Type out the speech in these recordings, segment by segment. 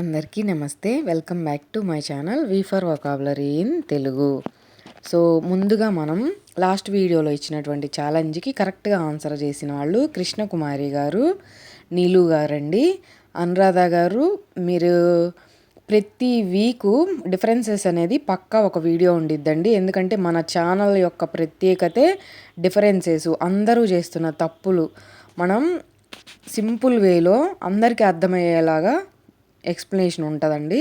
అందరికీ నమస్తే. Welcome back to my channel V for vocabulary in Telugu. So ముందుగా మనం లాస్ట్ వీడియోలో ఇచ్చినటువంటి ఛాలెంజ్కి కరెక్ట్గా ఆన్సర్ చేసిన వాళ్ళు కృష్ణకుమారి గారు, నీలు గారండి. అనురాధ గారు, మీరు ప్రతి వీకు డిఫరెన్సెస్ అనేది పక్కా ఒక వీడియో ఉండిద్దండి. ఎందుకంటే మన ఛానల్ యొక్క ప్రత్యేకతే డిఫరెన్సెస్, అందరూ చేస్తున్న తప్పులు మనం సింపుల్ వేలో అందరికీ అర్థమయ్యేలాగా ఎక్స్ప్లెనేషన్ ఉంటుందండి.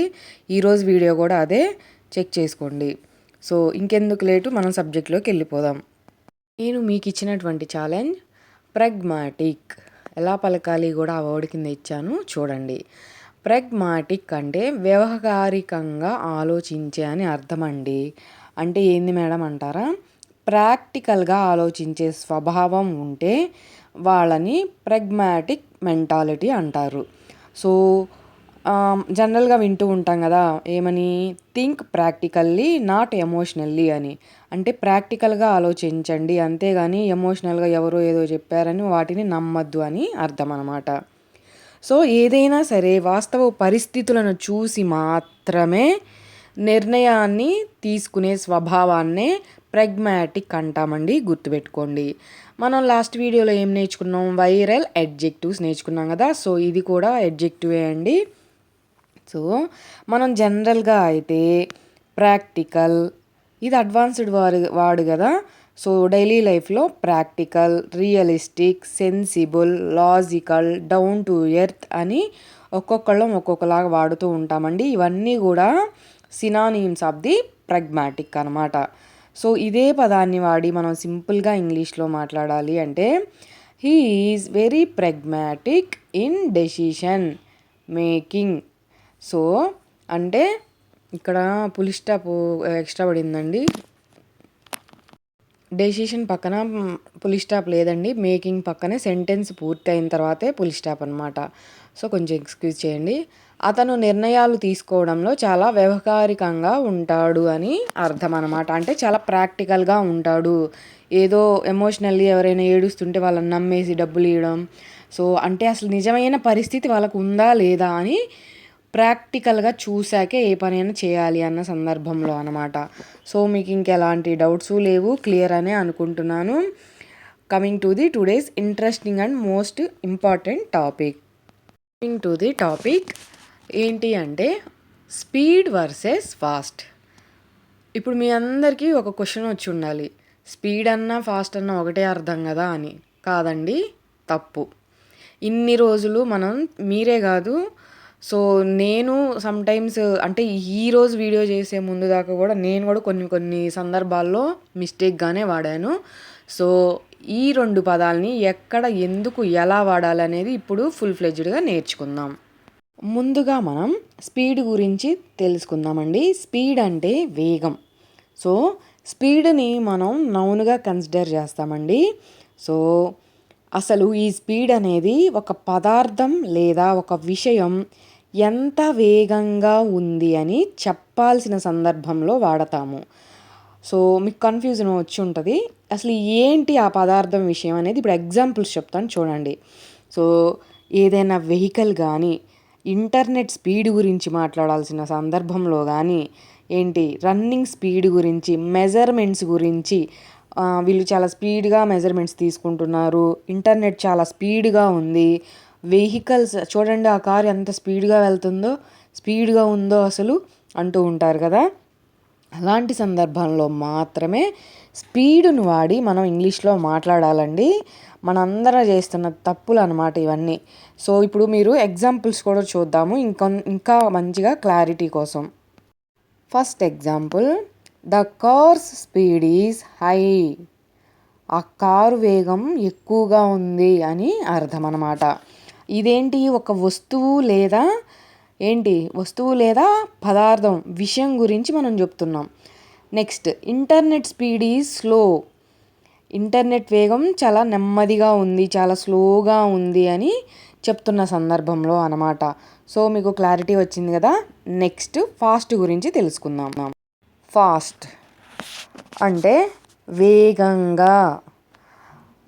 ఈరోజు వీడియో కూడా అదే, చెక్ చేసుకోండి. సో ఇంకెందుకు లేటు, మనం సబ్జెక్ట్లోకి వెళ్ళిపోదాం. నేను మీకు ఇచ్చినటువంటి ఛాలెంజ్ ప్రెగ్మాటిక్, ఎలా పలకాలి కూడా ఆ వర్డ్ కింద ఇచ్చాను చూడండి. ప్రెగ్మాటిక్ అంటే వ్యవహారికంగా ఆలోచించే అని అర్థం అండి. అంటే ఏంది మేడం అంటారా? ప్రాక్టికల్గా ఆలోచించే స్వభావం ఉంటే వాళ్ళని ప్రెగ్మాటిక్ మెంటాలిటీ అంటారు. సో జనరల్గా వింటూ ఉంటాం కదా, ఏమని, థింక్ ప్రాక్టికల్లీ నాట్ ఎమోషనల్లీ అని. అంటే ప్రాక్టికల్గా ఆలోచించండి, అంతేగాని ఎమోషనల్గా ఎవరో ఏదో చెప్పారని వాటిని నమ్మద్దు అని అర్థం అన్నమాట. సో ఏదైనా సరే వాస్తవ పరిస్థితులను చూసి మాత్రమే నిర్ణయాన్ని తీసుకునే స్వభావాన్నే ప్రెగ్మాటిక్ అంటామండి, గుర్తుపెట్టుకోండి. మనం లాస్ట్ వీడియోలో ఏం నేర్చుకున్నాం? వైరల్ అడ్జెక్టివ్స్ నేర్చుకున్నాం కదా. సో ఇది కూడా అడ్జెక్టివే అండి. సో మనం జనరల్గా అయితే ప్రాక్టికల్, ఇది అడ్వాన్స్డ్ వాడు కదా. సో డైలీ లైఫ్లో practical, realistic, sensible, logical, down to earth అని ఒక్కొక్కళ్ళం ఒక్కొక్కలాగా వాడుతూ ఉంటామండి. ఇవన్నీ కూడా సినానిమ్స్ ఆఫ్ ది ప్రెగ్మాటిక్ అనమాట. సో ఇదే పదాన్ని వాడి మనం సింపుల్గా ఇంగ్లీష్లో మాట్లాడాలి అంటే, he is very pragmatic in decision making. So అంటే ఇక్కడ పులి స్టాప్ ఎక్స్ట్రా పడిందండి. డెసిషన్ పక్కన పులి స్టాప్ లేదండి, మేకింగ్ పక్కనే సెంటెన్స్ పూర్తి అయిన తర్వాతే పులి స్టాప్ అనమాట. సో కొంచెం ఎక్స్క్యూజ్ చేయండి. అతను నిర్ణయాలు తీసుకోవడంలో చాలా వ్యవహారికంగా ఉంటాడు అని అర్థం అనమాట. అంటే చాలా ప్రాక్టికల్గా ఉంటాడు. ఏదో ఎమోషనల్లీ ఎవరైనా ఏడుస్తుంటే వాళ్ళని నమ్మేసి డబ్బులు ఇవ్వడం, సో అంటే అసలు నిజమైన పరిస్థితి వాళ్ళకు ఉందా లేదా అని ప్రాక్టికల్గా చూశాకే ఏ పనైనా చేయాలి అన్న సందర్భంలో అనమాట. సో మీకు ఇంకెలాంటి డౌట్స్ లేవు, క్లియర్ అనే అనుకుంటున్నాను. Coming to the today's interesting and most important topic. Coming to the topic ఏంటి అంటే స్పీడ్ వర్సెస్ ఫాస్ట్. ఇప్పుడు మీ అందరికీ ఒక క్వశ్చన్ వచ్చి ఉండాలి, స్పీడ్ అన్నా ఫాస్ట్ అన్నా ఒకటే అర్థం కదా అని. కాదండి, తప్పు. ఇన్ని రోజులు మనం, మీరే కాదు, సో నేను సమ్టైమ్స్ అంటే ఈరోజు వీడియో చేసే ముందు దాకా కూడా నేను కూడా కొన్ని సందర్భాల్లో మిస్టేక్గానే వాడాను. సో ఈ రెండు పదాలని ఎక్కడ, ఎందుకు, ఎలా వాడాలి అనేది ఇప్పుడు ఫుల్ ఫ్లెడ్జ్డ్గా నేర్చుకుందాం. ముందుగా మనం స్పీడ్ గురించి తెలుసుకుందామండి. స్పీడ్ అంటే వేగం. సో స్పీడ్ని మనం నౌన్గా కన్సిడర్ చేస్తామండి. సో అసలు ఈ స్పీడ్ అనేది ఒక పదార్థం లేదా ఒక విషయం ఎంత వేగంగా ఉంది అని చెప్పాల్సిన సందర్భంలో వాడతాము. సో మీకు కన్ఫ్యూజన్ వచ్చి ఉంటుంది, అసలు ఏంటి ఆ పదార్థం విషయం అనేది. ఇప్పుడు ఎగ్జాంపుల్స్ చెప్తాను చూడండి. సో ఏదైనా వెహికల్ కానీ, ఇంటర్నెట్ స్పీడ్ గురించి మాట్లాడాల్సిన సందర్భంలో కానీ, ఏంటి రన్నింగ్ స్పీడ్ గురించి, మెజర్మెంట్స్ గురించి, వీళ్ళు చాలా స్పీడ్గా మెజర్మెంట్స్ తీసుకుంటున్నారు, ఇంటర్నెట్ చాలా స్పీడ్గా ఉంది, వెహికల్స్ చూడండి ఆ కార్ ఎంత స్పీడ్గా వెళ్తుందో, స్పీడ్గా ఉందో అసలు అంటూ ఉంటారు కదా. అలాంటి సందర్భంలో మాత్రమే స్పీడును వాడి మనం ఇంగ్లీష్లో మాట్లాడాలండి. మనందరం చేస్తున్న తప్పులు అనమాట ఇవన్నీ. సో ఇప్పుడు మీరు ఎగ్జాంపుల్స్ కూడా చూద్దాము ఇంకా మంచిగా క్లారిటీ కోసం. First example, the cars speed is high. ఆ కారు వేగం ఎక్కువగా ఉంది అని అర్థం అన్నమాట. ఇదేంటి, ఒక వస్తువు లేదా పదార్థం, విషయం గురించి మనం చెప్తున్నాం. Next, internet speed is slow. Internet వేగం చాలా నెమ్మదిగా ఉంది, చాలా స్లోగా ఉంది అని చెప్తున్న సందర్భంలో అన్నమాట. సో మీకు క్లారిటీ వచ్చింది కదా. నెక్స్ట్ ఫాస్ట్ గురించి తెలుసుకుందాం. ఫాస్ట్ అంటే వేగంగా.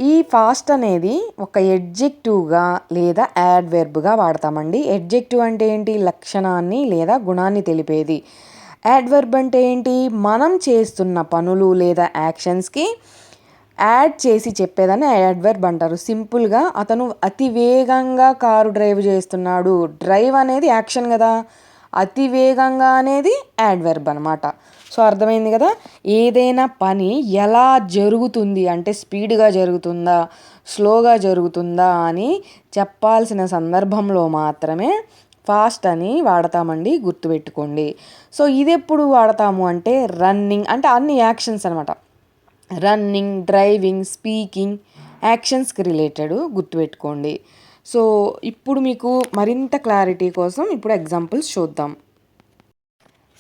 ఈ ఫాస్ట్ అనేది ఒక ఎడ్జెక్టివ్గా లేదా యాడ్వర్బ్గా వాడతామండి. ఎడ్జెక్టివ్ అంటే ఏంటి? లక్షణాన్ని లేదా గుణాన్ని తెలిపేది. యాడ్వర్బ్ అంటే ఏంటి? మనం చేస్తున్న పనులు లేదా యాక్షన్స్కి యాడ్ చేసి చెప్పేదాన్ని యాడ్వర్బ్ అంటారు. సింపుల్గా అతను అతి వేగంగా కారు డ్రైవ్ చేస్తున్నాడు. డ్రైవ్ అనేది యాక్షన్ కదా, అతి వేగంగా అనేది యాడ్వర్బ్ అనమాట. సో అర్థమైంది కదా. ఏదైనా పని ఎలా జరుగుతుంది అంటే స్పీడ్గా జరుగుతుందా, స్లోగా జరుగుతుందా అని చెప్పాల్సిన సందర్భంలో మాత్రమే ఫాస్ట్ అని వాడతామండి, గుర్తుపెట్టుకోండి. సో ఇది ఎప్పుడు వాడతాము అంటే రన్నింగ్, అంటే అన్ని యాక్షన్స్ అనమాట. రన్నింగ్, డ్రైవింగ్, స్పీకింగ్ యాక్షన్స్కి రిలేటెడ్, గుర్తుపెట్టుకోండి. సో ఇప్పుడు మీకు మరింత క్లారిటీ కోసం ఇప్పుడు ఎగ్జాంపుల్స్ చూద్దాం.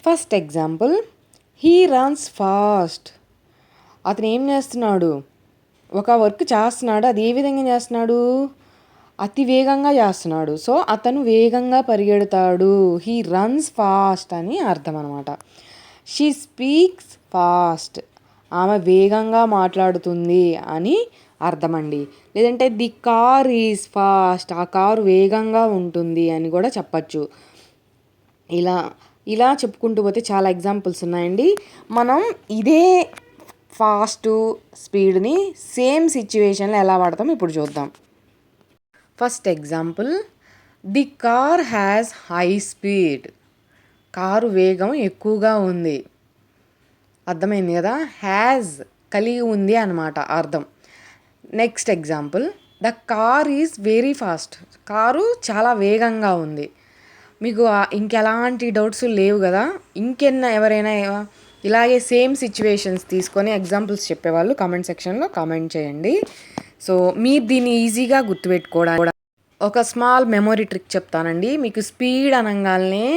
First example, he runs fast. అతను ఏం చేస్తున్నాడు? ఒక వర్క్ చేస్తున్నాడు. అది ఏ విధంగా చేస్తున్నాడు? అతి వేగంగా చేస్తున్నాడు. సో అతను వేగంగా పరిగెడతాడు. హీ రన్స్ ఫాస్ట్ అని అర్థం అనమాట. She speaks fast. ఆమె వేగంగా మాట్లాడుతుంది అని అర్థమండి. లేదంటే ది కార్ ఈజ్ ఫాస్ట్. ఆ కారు వేగంగా ఉంటుంది అని కూడా చెప్పచ్చు. ఇలా ఇలా చెప్పుకుంటూ పోతే చాలా ఎగ్జాంపుల్స్ ఉన్నాయండి. మనం ఇదే ఫాస్ట్, స్పీడ్ని సేమ్ సిచ్యువేషన్లో ఎలా వాడతాం ఇప్పుడు చూద్దాం. First example, the car has high speed. Car వేగం ఎక్కువగా ఉంది. అర్థమైంది కదా. హ్యాజ్ కలిగి ఉంది అనమాట అర్థం. Next example, the car is very fast. Car చాలా వేగంగా ఉంది. మీకు ఇంకెలాంటి డౌట్స్ లేవు కదా. ఎవరైనా ఇలాగే సేమ్ సిచ్యువేషన్స్ తీసుకొని ఎగ్జాంపుల్స్ చెప్పేవాళ్ళు కామెంట్ సెక్షన్లో కామెంట్ చేయండి. సో మీరు దీన్ని ఈజీగా గుర్తుపెట్టుకోవడానికి ఒక స్మాల్ మెమొరీ ట్రిక్ చెప్తానండి. మీకు స్పీడ్ అనగానే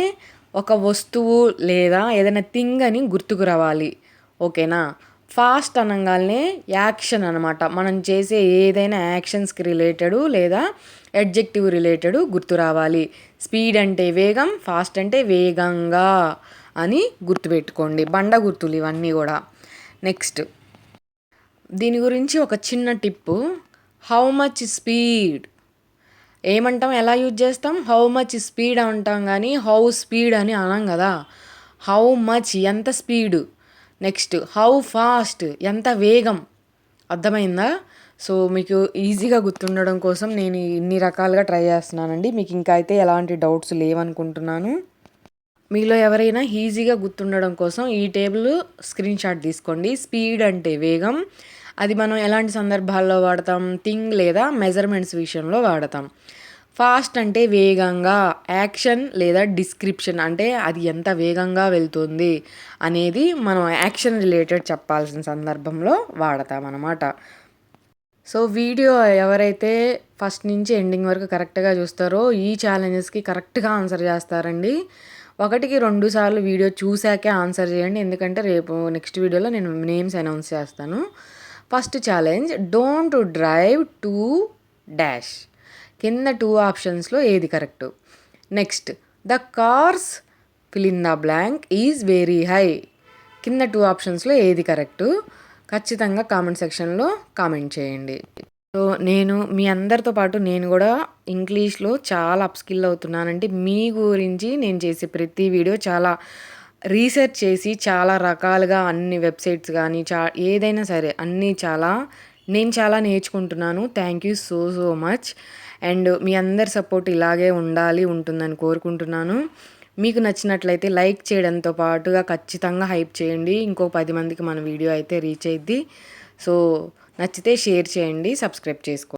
ఒక వస్తువు లేదా ఏదైనా థింగ్ అని గుర్తుకు రావాలి, ఓకేనా. ఫాస్ట్ అనగానే యాక్షన్ అనమాట. మనం చేసే ఏదైనా యాక్షన్స్కి రిలేటెడ్ లేదా అడ్జెక్టివ్ రిలేటెడ్ గుర్తు రావాలి. స్పీడ్ అంటే వేగం, ఫాస్ట్ అంటే వేగంగా అని గుర్తుపెట్టుకోండి. బండ గుర్తులు ఇవన్నీ కూడా. నెక్స్ట్ దీని గురించి ఒక చిన్న టిప్పు. హౌ మచ్ స్పీడ్ ఏమంటాం, ఎలా యూజ్ చేస్తాం? హౌ మచ్ స్పీడ్ అంటాం కానీ హౌ స్పీడ్ అని అనం కదా. హౌ మచ్ ఎంత స్పీడు, నెక్స్ట్ హౌ ఫాస్ట్ ఎంత వేగం. అర్థమైందా? సో మీకు ఈజీగా గుర్తుండడం కోసం నేను ఇన్ని రకాలుగా ట్రై చేస్తున్నానండి. మీకు ఇంకా అయితే ఎలాంటి డౌట్స్ లేవనుకుంటున్నాను. మీలో ఎవరైనా ఈజీగా గుర్తుండడం కోసం ఈ టేబుల్ స్క్రీన్ షాట్ తీసుకోండి. స్పీడ్ అంటే వేగం, అది మనం ఎలాంటి సందర్భాల్లో వాడతాం? థింగ్ లేదా మెజర్మెంట్స్ విషయంలో వాడతాం. ఫాస్ట్ అంటే వేగంగా, యాక్షన్ లేదా డిస్క్రిప్షన్, అంటే అది ఎంత వేగంగా వెళ్తుంది అనేది మనం యాక్షన్ రిలేటెడ్ చెప్పాల్సిన సందర్భంలో వాడతాం అన్నమాట. సో వీడియో ఎవరైతే ఫస్ట్ నుంచి ఎండింగ్ వరకు కరెక్ట్గా చూస్తారో ఈ ఛాలెంజెస్కి కరెక్ట్గా ఆన్సర్ చేస్తారండి. 1-2 సార్లు వీడియో చూశాకే ఆన్సర్ చేయండి, ఎందుకంటే రేపు నెక్స్ట్ వీడియోలో నేను నేమ్స్ అనౌన్స్ చేస్తాను. First challenge, don't drive to dash. కింద 2 ఆప్షన్స్లో ఏది correct? Next, the cars fill in the blank is very high. కింద 2 ఆప్షన్స్లో ఏది కరెక్టు? ఖచ్చితంగా కామెంట్ సెక్షన్లో కామెంట్ చేయండి. సో నేను మీ అందరితో పాటు నేను కూడా ఇంగ్లీష్లో చాలా అప్స్కిల్ అవుతున్నానంటే మీ గురించి నేను చేసే ప్రతి వీడియో చాలా రీసెర్చ్ చేసి చాలా రకాలుగా అన్ని వెబ్సైట్స్ కానీ ఏదైనా సరే అన్నీ నేను చాలా నేర్చుకుంటున్నాను. Thank you so much. And మీ అందరి సపోర్ట్ ఇలాగే ఉంటుందని కోరుకుంటున్నాను. మీకు నచ్చినట్లయితే లైక్ చేయడంతో పాటుగా ఖచ్చితంగా హైప్ చేయండి. ఇంకో 10 మందికి మన వీడియో అయితే రీచ్ అయ్యిద్ది. సో నచ్చితే షేర్ చేయండి, సబ్స్క్రైబ్ చేసుకోండి.